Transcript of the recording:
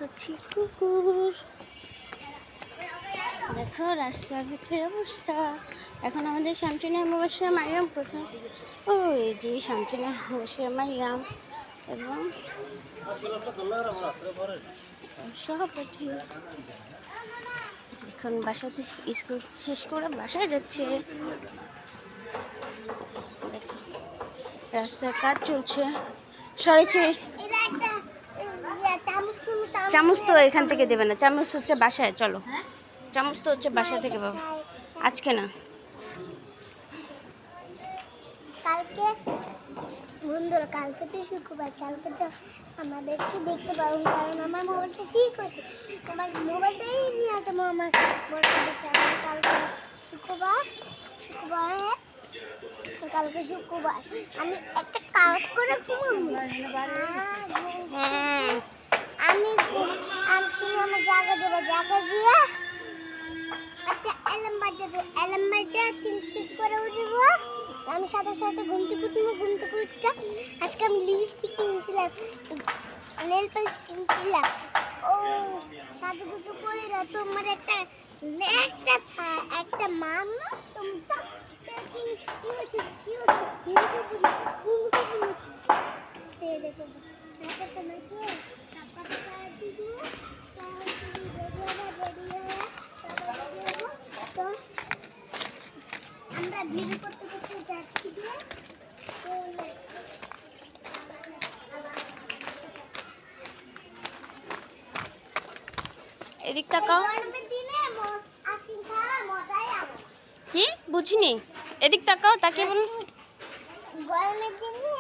হচ্ছে কুকুর। দেখো রাস্তাঘাটের অবস্থা। এখন আমাদের শামসুনা বসে মারিয়াম কোথায়? ও এই যে শামসুনা বসে মারিয়াম এবং সহপাঠী এখন বাসাতে স্কুল শেষ করে বাসায় যাচ্ছে। রাস্তায় কাজ চলছে, সরেছে। চামচ তো এখান থেকে দেবে না, চামচ হচ্ছে বাসায়। চলো, চামচ তো হচ্ছে বাসা থেকে পাবো, আজকে না। কালকে বন্ধুরা, কালকে তো শুক্রবার, কালকে তো আমাদেরকে দেখতে পাবো, কারণ আমার মোবাইলটা ঠিক আছে। আমার মোবাইলটাই নিয়ে আসবো, আমার বলতে দিচ্ছে আমার কালকে শুক্রবার। কালকে শুক্রবার আমি একটা কাজ করে তুমি আমার জায়গা দেবো, জায়গা দিয়ে একটা অ্যালার্ম বাজে দেবো, অ্যালার্ম বাজে ঠিক করে উঠবো। আমি সাথে সাথে ঘুমতে কুটটা আজকে আমি লিপস্টিক কিনছিলাম, নেল পালিশ কিনছিলাম। ও সাজুগুজু করে তোমার একটা একটা মামা তোমরা দেখো আমরা ভিডিও করতে করতে যাচ্ছি। এদিক তাকাও। কি বুঝিনি? এদিক তাকাও, তাকিয়ে বলুন। গরমের দিনে